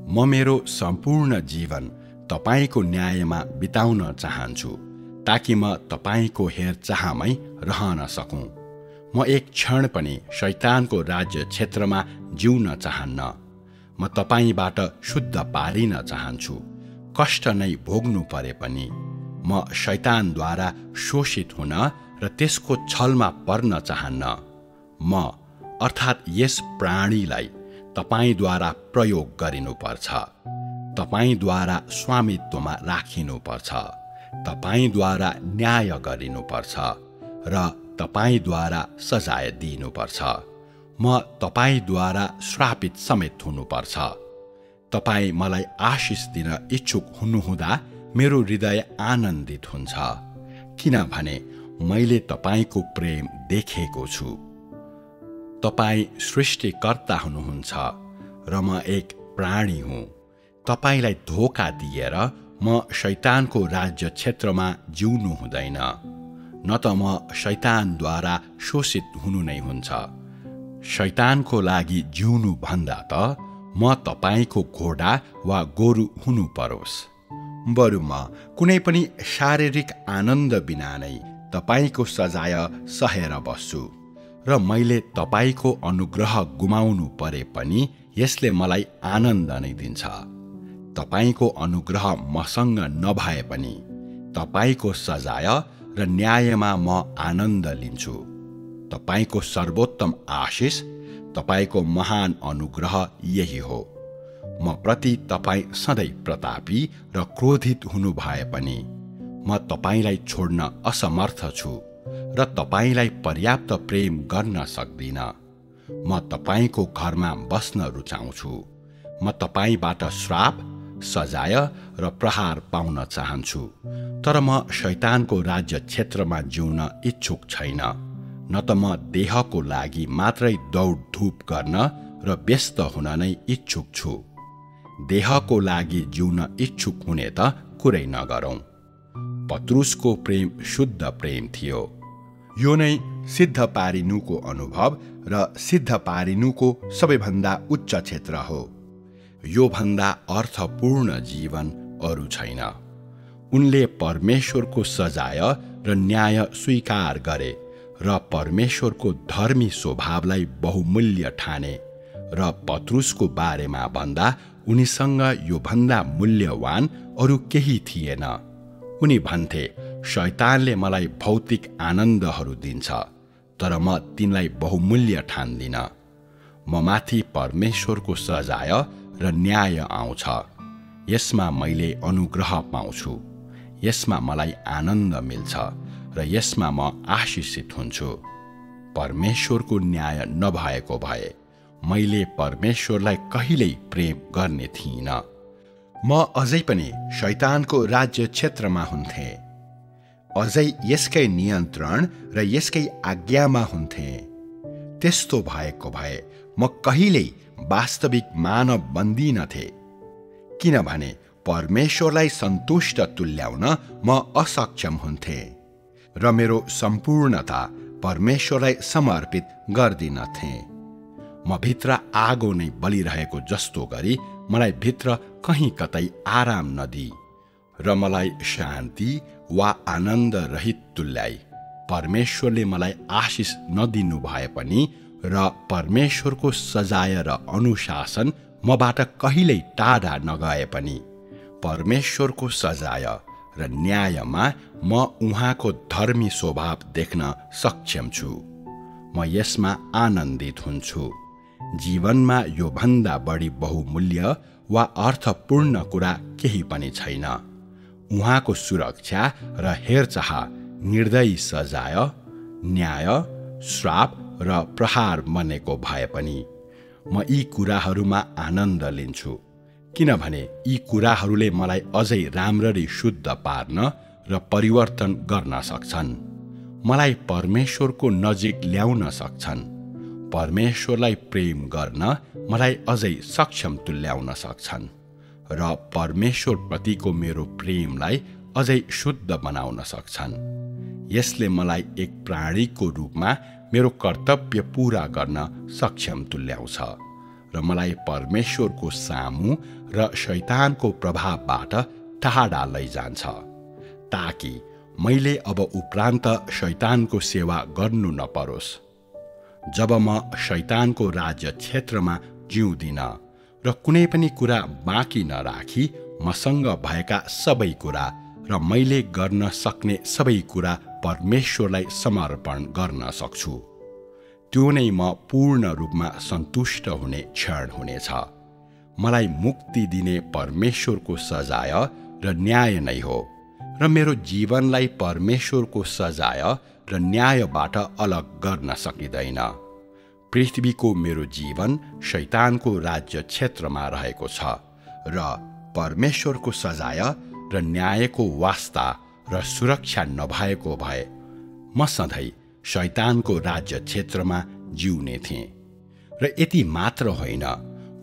म मेरो सम्पूर्ण जीवन तपाईको न्यायमा बिताउन चाहन्छु, ताकि म तपाईको हेरचाहमै रहन सकूं। म एक क्षण पनि शैतानको राज्य क्षेत्रमा जिउन चाहन्न। म तपाईबाट शुद्ध पारिन चाहन्छु, कष्ट नै भोग्नु परे पनि। म शैतानद्वारा शोषित हुन र त्यसको छलमा पर्न चाहन्न। म अर्थात् यस प्राणीलाई तपाईद्वारा प्रयोग गरिनुपर्छ, तपाईद्वारा स्वामित्वमा राखिनुपर्छ, तपाईद्वारा न्याय गरिनुपर्छ र तपाईद्वारा सजाय दिनुपर्छ। म तपाईद्वारा श्रापित समेत हुनुपर्छ। तपाई मलाई आशिष दिन इच्छुक हुनुहुँदा मेरो हृदय आनन्दित हुन्छ, किनभने मैले तपाईको प्रेम देखेको छु। तपाई सृष्टिकर्ता हुनुहुन्छ र म एक प्राणी हुँ। तपाईलाई धोका दिएर म शैतानको राज्य क्षेत्रमा जिउनु हुँदैन, न त म शैतानद्वारा शोषित हुनु नै हुन्छ। शैतानको लागि जिउनु भन्दा त म तपाईको घोडा वा गोरु हुनु परोस्। बरु म कुनै पनि शारीरिक आनन्द बिना नै तपाईको सजाय सहेर बस्छु र मैले तपाईको अनुग्रह गुमाउनु परे पनि यसले मलाई आनन्द नै दिन्छ। तपाईको अनुग्रह मसँग नभए पनि तपाईको सजाय र न्यायमा म आनन्द लिन्छु। तपाईको सर्वोत्तम आशिष, तपाईको महान अनुग्रह यही हो। म प्रति तपाई सधैँ प्रतापी र क्रोधित हुनु भए पनि म तपाईलाई छोड्न असमर्थ छु र तपाईलाई पर्याप्त प्रेम गर्न सक्दिन। म तपाईको घरमा बस्न रुचाउँछु। म तपाईबाट श्राप सजाय र प्रहार पाउन चाहन्छु, तर म शैतानको राज्य क्षेत्रमा जिउन इच्छुक छैन। न त म देहको लागि मात्रै दौडधुप गर्न र व्यस्त हुन नै इच्छुक छु। देहको लागि जिउन इच्छुक हुने त कुरै नगरौँ। पत्रुसको प्रेम शुद्ध प्रेम थियो। यो नै सिद्ध पारिनुको अनुभव र सिद्ध पारिनुको सबैभन्दा उच्च क्षेत्र हो। यो भन्दा अर्थपूर्ण जीवन अरू छैन। उनले परमेश्वरको सजाय र न्याय स्वीकार गरे र परमेश्वरको धर्मी स्वभावलाई बहुमूल्य ठाने र पत्रुसको बारेमा भन्दा उनीसँग यो भन्दा मूल्यवान अरू केही थिएन। उनी भन्थे, शैतानले मलाई भौतिक आनन्दहरू दिन्छ, तर म तिनलाई बहुमूल्य ठान्दिन। म माथि परमेश्वरको सजाय र न्याय आउँछ। यसमा मैले अनुग्रह पाउँछु। यसमा मलाई आनन्द मिल्छ र यसमा म आशिषित हुन्छु। परमेश्वरको न्याय नभएको भए मैले परमेश्वरलाई कहिल्यै प्रेम गर्ने थिइनँ। म अझै पनि शैतानको राज्य क्षेत्रमा हुन्थे, अझै यसकै नियन्त्रण र यसकै आज्ञामा हुन्थे। त्यस्तो भएको भए म कहिल्यै वास्तविक मानव बन्दिनथे, किनभने परमेश्वरलाई सन्तुष्ट तुल्याउन म असक्षम हुन्थे र मेरो सम्पूर्णता परमेश्वरलाई समर्पित गर्दिनथे। म भित्र आगो नै बलिरहेको जस्तो गरी मलाई भित्र कहीँ कतै आराम नदी र मलाई शान्ति वा आनन्द रहित तुल्याई परमेश्वरले मलाई आशिष नदिनु भए पनि र परमेश्वरको सजाय र अनुशासन मबाट कहिल्यै टाढा नगए पनि परमेश्वरको सजाय र न्यायमा म उहाँको धर्मी स्वभाव देख्न सक्षम छु। म यसमा आनन्दित हुन्छु। जीवनमा यो भन्दा बढी बहुमूल्य वा अर्थपूर्ण कुरा केही पनि छैन। उहाँको सुरक्षा र हेरचाह, निर्दयी सजाय, न्याय, श्राप र प्रहार बनेको भए पनि म यी कुराहरूमा आनन्द लिन्छु, किनभने यी कुराहरूले मलाई अझै राम्ररी शुद्ध पार्न र परिवर्तन गर्न सक्छन्। मलाई परमेश्वरको नजिक ल्याउन सक्छन्। परमेश्वरलाई प्रेम गर्न मलाई अझै सक्षम तुल्याउन सक्छन् र परमेश्वरप्रतिको मेरो प्रेमलाई अझै शुद्ध बनाउन सक्छन्। यसले मलाई एक प्राणीको रूपमा मेरो कर्तव्य पूरा गर्न सक्षम तुल्याउँछ र मलाई परमेश्वरको सामु र शैतानको प्रभावबाट टाढा लैजान्छ, ताकि मैले अब उपरान्त शैतानको सेवा गर्नु नपरोस्। जब म शैतानको राज्य क्षेत्रमा जिउँदिन र कुनै पनि कुरा बाँकी नराखी मसँग भएका सबै कुरा र मैले गर्न सक्ने सबै कुरा परमेश्वरलाई समर्पण गर्न सक्छु, त्यो नै म पूर्ण रूपमा सन्तुष्ट हुने क्षण हुनेछ। मलाई मुक्ति दिने परमेश्वरको सजाय र न्याय नै हो र मेरो जीवनलाई परमेश्वरको सजाय र न्यायबाट अलग गर्न सकिँदैन। पृथ्वीको मेरो जीवन शैतानको राज्य क्षेत्रमा रहेको छ र परमेश्वरको सजाय र न्यायको वास्ता र सुरक्षा नभएको भए म सधैँ शैतानको राज्य क्षेत्रमा जिउने थिएँ। र यति मात्र होइन,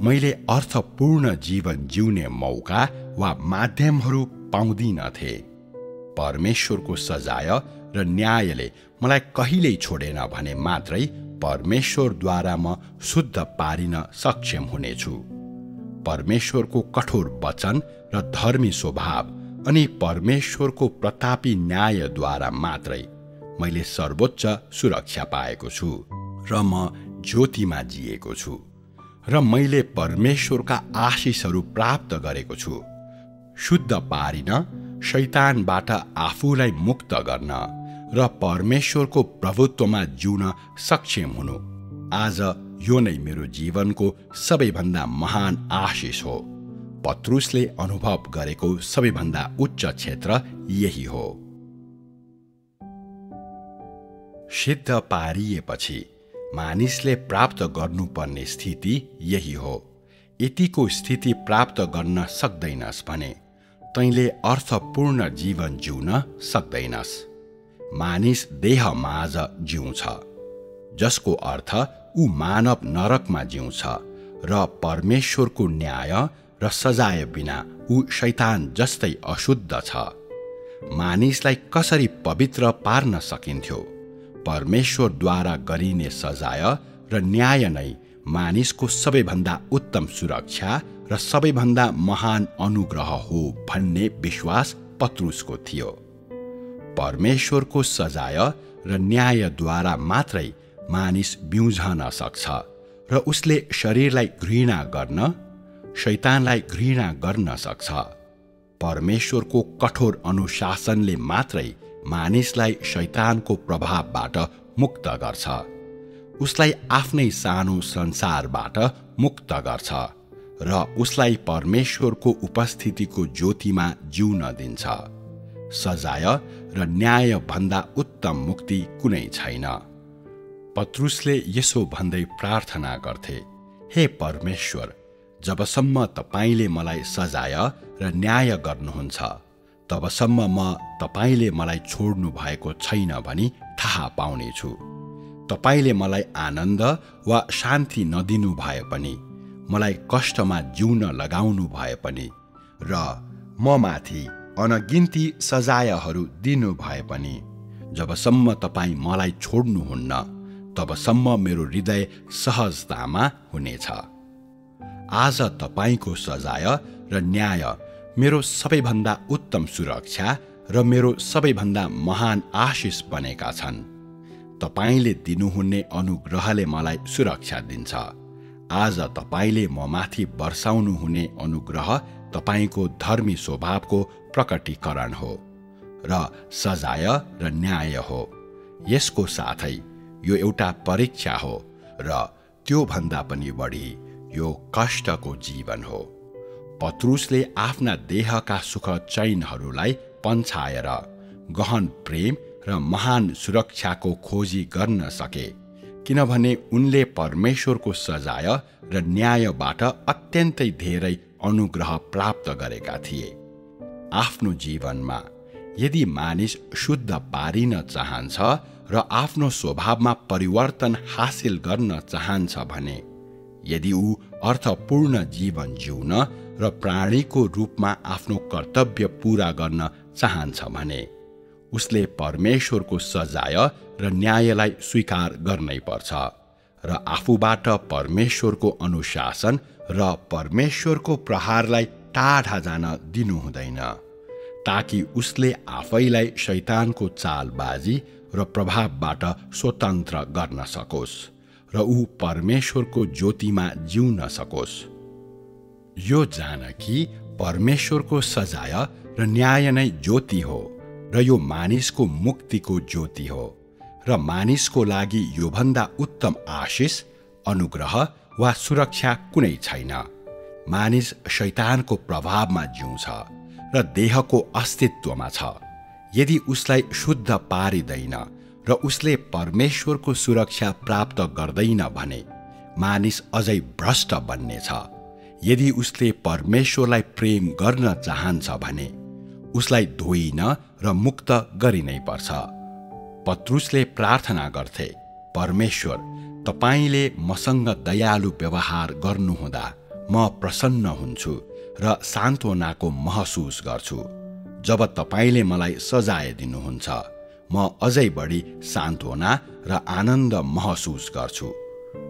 मैले अर्थपूर्ण जीवन जिउने मौका वा माध्यमहरू पाउँदिनथे। परमेश्वरको सजाय र न्यायले मलाई कहिल्यै छोडेन भने मात्रै परमेश्वरद्वारा म शुद्ध पारिन सक्षम हुनेछु। परमेश्वरको कठोर वचन र धर्मी स्वभाव अनि परमेश्वरको प्रतापी न्यायद्वारा मात्रै मैले सर्वोच्च सुरक्षा पाएको छु र म ज्योतिमा जिएको छु र मैले परमेश्वरका आशिषहरू प्राप्त गरेको छु। शुद्ध पारिन, शैतानबाट आफूलाई मुक्त गर्न र परमेश्वरको प्रभुत्वमा जिउन सक्षम हुनु, आज यो नै मेरो जीवनको सबैभन्दा महान आशिष हो। पत्रुसले अनुभव गरेको सबैभन्दा उच्च क्षेत्र यही हो। सिद्ध पारिएपछि मानिसले प्राप्त गर्नुपर्ने स्थिति यही हो। यतिको स्थिति प्राप्त गर्न सक्दैनस् भने तैँले अर्थपूर्ण जीवन जिउन सक्दैनस्। मानिस देह माझ जिउँछ, जसको अर्थ ऊ मानव नरकमा जिउँछ र परमेश्वरको न्याय र सजाय बिना ऊ शैतान जस्तै अशुद्ध छ। मानिसलाई कसरी पवित्र पार्न सकिन्थ्यो? परमेश्वरद्वारा गरिने सजाय र न्याय नै मानिसको सबैभन्दा उत्तम सुरक्षा र सबैभन्दा महान अनुग्रह हो भन्ने विश्वास पत्रुसको थियो। परमेश्वरको सजाय र न्यायद्वारा मात्रै मानिस बिउझन सक्छ र उसले शरीरलाई घृणा गर्न, शैतानलाई घृणा गर्न सक्छ। परमेश्वरको कठोर अनुशासनले मात्रै मानिसलाई शैतानको प्रभावबाट मुक्त गर्छ, उसलाई आफ्नै सानो संसारबाट मुक्त गर्छ र उसलाई परमेश्वरको उपस्थितिको ज्योतिमा जिउन दिन्छ। सजाय र न्याय भन्दा उत्तम मुक्ति कुनै छैन। पत्रुसले यसो भन्दै प्रार्थना गर्थे, हे परमेश्वर, जबसम्म तपाईले मलाई सजाय र न्याय गर्नुहुन्छ तबसम्म म तपाईले मलाई छोड्नु भएको छैन भनी थाहा पाउनेछु। तपाईले मलाई आनन्द वा शान्ति नदिनु भए पनि, मलाई कष्टमा जिउन लगाउनु भए पनि र म माथि अनगिन्ती सजायहरू दिनु भए पनि, जबसम्म तपाईँ मलाई छोड्नुहुन्न तबसम्म मेरो हृदय सहजतामा हुनेछ। आज तपाईको सजाय र न्याय मेरो सबैभन्दा उत्तम सुरक्षा र मेरो सबैभन्दा महान आशिष बनेका छन्। तपाईले दिनुहुने अनुग्रहले मलाई सुरक्षा दिन्छ। आज तपाईले म माथि वर्षाउनु हुने अनुग्रह तपाईको धर्मी स्वभावको प्रकटीकरण हो र सजाय र न्याय हो। यसको साथै यो एउटा परीक्षा हो र त्यो भन्दा पनि बढी यो कष्टको जीवन हो। पत्रुसले आफ्ना देहका सुख चैनहरूलाई पन्छाएर गहन प्रेम र महान सुरक्षाको खोजी गर्न सके, किनभने उनले परमेश्वरको सजाय र न्यायबाट अत्यन्तै धेरै अनुग्रह प्राप्त गरेका थिए। आफ्नो जीवनमा यदि मानिस शुद्ध पारिन चाहन्छ र आफ्नो स्वभावमा परिवर्तन हासिल गर्न चाहन्छ भने, यदि ऊ अर्थपूर्ण जीवन जिउन र प्राणीको रूपमा आफ्नो कर्तव्य पूरा गर्न चाहन्छ भने, उसले परमेश्वरको सजाय र न्यायलाई स्वीकार गर्नै पर्छ र आफूबाट परमेश्वरको अनुशासन र परमेश्वरको प्रहारलाई टाढा जान दिनु हुँदैन, ताकि उसले आफैलाई शैतानको चालबाजी र प्रभावबाट स्वतन्त्र गर्न सकोस् र ऊ परमेश्वरको ज्योतिमा जिउन सकोस्। यो जान कि परमेश्वरको सजाय र न्याय नै ज्योति हो र यो मानिसको मुक्तिको ज्योति हो र मानिसको लागि योभन्दा उत्तम आशिष, अनुग्रह वा सुरक्षा कुनै छैन। मानिस शैतानको प्रभावमा जिउँछ र देहको अस्तित्वमा छ। यदि उसलाई शुद्ध पारिदैन र उसले परमेश्वरको सुरक्षा प्राप्त गर्दैन भने मानिस अझै भ्रष्ट बन्नेछ। यदि उसले परमेश्वरलाई प्रेम गर्न चाहन्छ भने उसलाई धोइन र मुक्त गरिनै पर्छ। पत्रुसले प्रार्थना गर्थे, परमेश्वर, तपाईले मसँग दयालु व्यवहार गर्नुहुँदा म प्रसन्न हुन्छु र सान्त्वनाको महसुस गर्छु। जब तपाईले मलाई सजाय दिनुहुन्छ म अझै बढी सान्त्वना र आनन्द महसुस गर्छु।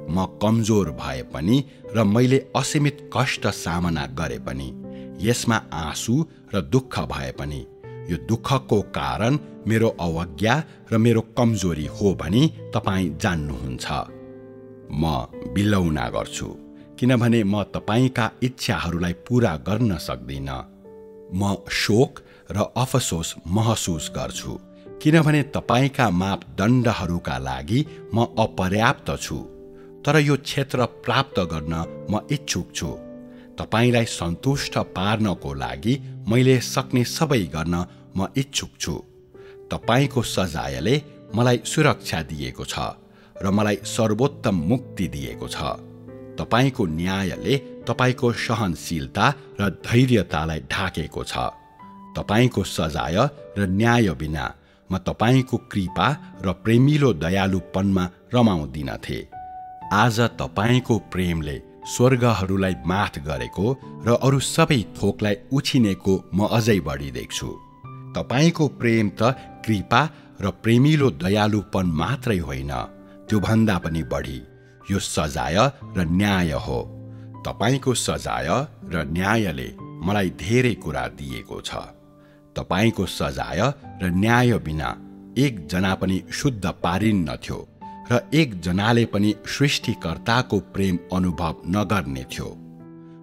म कमजोर भए पनि र मैले असीमित कष्ट सामना गरे पनि, यसमा आँसु र दुःख भए पनि, यो दुःखको कारण मेरो अवज्ञा र मेरो कमजोरी हो भनी तपाईँ जान्नुहुन्छ। म बिलौना गर्छु, किनभने म तपाईका इच्छाहरूलाई पूरा गर्न सक्दिन। म शोक र अफसोस महसुस गर्छु, किनभने तपाईका मापदण्डहरूका लागि म अपर्याप्त छु। तर यो क्षेत्र प्राप्त गर्न म इच्छुक छु। तपाईलाई सन्तुष्ट पार्नको लागि मैले सक्ने सबै गर्न म इच्छुक छु। तपाईको सजायले मलाई सुरक्षा दिएको छ र मलाई सर्वोत्तम मुक्ति दिएको छ। तपाईको न्यायले तपाईको सहनशीलता र धैर्यतालाई ढाकेको छ। तपाईको सजाय र न्याय बिना म तपाईको कृपा र प्रेमिलो दयालुपनमा रमाउँदिनथे। आज तपाईको प्रेमले स्वर्गहरूलाई माथ गरेको र अरू सबै थोकलाई उछिनेको म अझै बढी देख्छु। तपाईको प्रेम त कृपा र प्रेमिलो दयालुपन मात्रै होइन, त्यो भन्दा पनि बढी यो सजाय र न्याय हो। तपाईको सजाय र न्यायले मलाई धेरै कुरा दिएको छ। तपाईको सजाय र न्याय बिना एकजना पनि शुद्ध पारिन्नथ्यो र एकजनाले पनि सृष्टिकर्ताको प्रेम अनुभव नगर्ने थियो।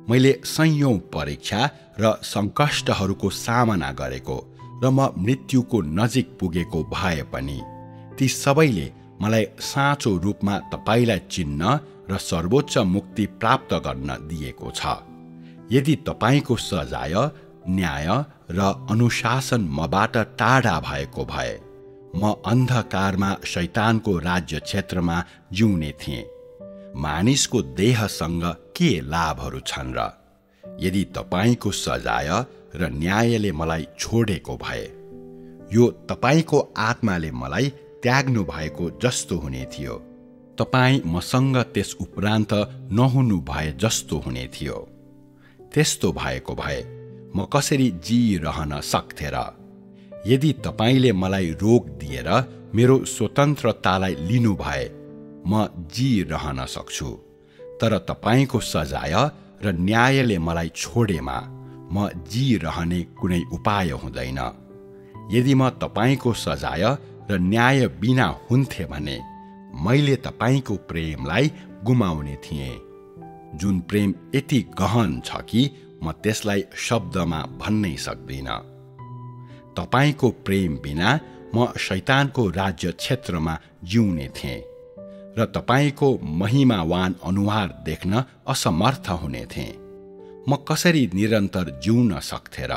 मैले सयौं परीक्षा र सङ्कष्टहरूको सामना गरेको र म मृत्युको नजिक पुगेको भए पनि ती सबैले मलाई साँचो रूपमा तपाईलाई चिन्न र सर्वोच्च मुक्ति प्राप्त गर्न दिएको छ। यदि तपाईको सजाय, न्याय र अनुशासन मबाट टाढा भएको भए म अन्धकारमा शैतानको राज्य क्षेत्रमा जिउने थिएँ। मानिसको देहसँग के लाभहरू छन् र? यदि तपाईको सजाय र न्यायले मलाई छोडेको भए यो तपाईको आत्माले मलाई त्याग्नु भएको जस्तो हुने थियो। तपाई मसँग त्यस उपरान्त नहुनु भए जस्तो हुने थियो। त्यस्तो भएको भए म कसरी जिरहन सक्थे र? यदि तपाईले मलाई रोग दिएर मेरो स्वतन्त्रतालाई लिनु भए म जिरहन सक्छु। तर तपाईको सजाय र न्यायले मलाई छोडेमा म जिरहने कुनै उपाय हुँदैन। यदि म तपाईको सजाय र न्याय बिना हुन्थे भने मैले तपाईको प्रेमलाई गुमाउने थिएँ, जुन प्रेम यति गहन छ कि म त्यसलाई शब्दमा भन्नै सक्दिन। तपाईको प्रेम बिना म शैतानको राज्य क्षेत्रमा जिउने थिएँ र तपाईको महिमावान अनुहार देख्न असमर्थ हुने थिएँ। म कसरी निरन्तर जिउन सक्थे र?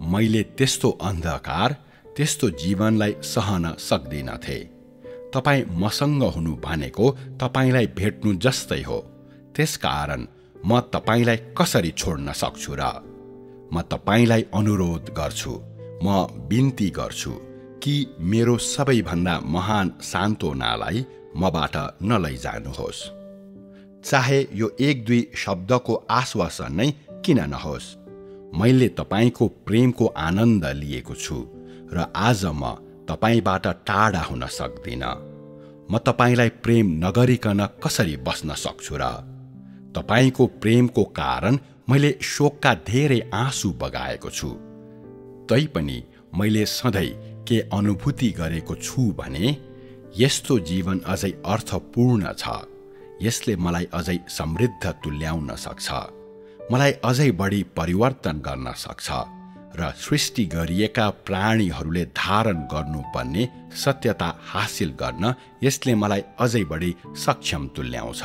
मैले त्यस्तो अन्धकार, त्यस्तो जीवनलाई सहन सक्दिनथे। तपाई मसँग हुनु भनेको तपाईलाई भेट्नु जस्तै हो। त्यसकारण म तपाईलाई कसरी छोड्न सक्छु र? म तपाईलाई अनुरोध गर्छु, म बिन्ती गर्छु कि मेरो सबैभन्दा महान सान्त्वनालाई मबाट नलैजानुहोस्। चाहे यो 1-2 शब्दको आश्वासन नै किन नहोस्। मैले तपाईको प्रेमको आनन्द लिएको छु र आज म तपाईबाट टाढा हुन सक्दिन। म तपाईलाई प्रेम नगरिकन कसरी बस्न सक्छु र? तपाईको प्रेमको कारण मैले शोकका धेरै आँसु बगाएको छु। तैपनि मैले सधैँ के अनुभूति गरेको छु भने यस्तो जीवन अझै अर्थपूर्ण छ। यसले मलाई अझै समृद्ध तुल्याउन सक्छ, मलाई अझै बढी परिवर्तन गर्न सक्छ र सृष्टि गरिएका प्राणीहरूले धारण गर्नुपर्ने सत्यता हासिल गर्न यसले मलाई अझै बढी सक्षम तुल्याउँछ।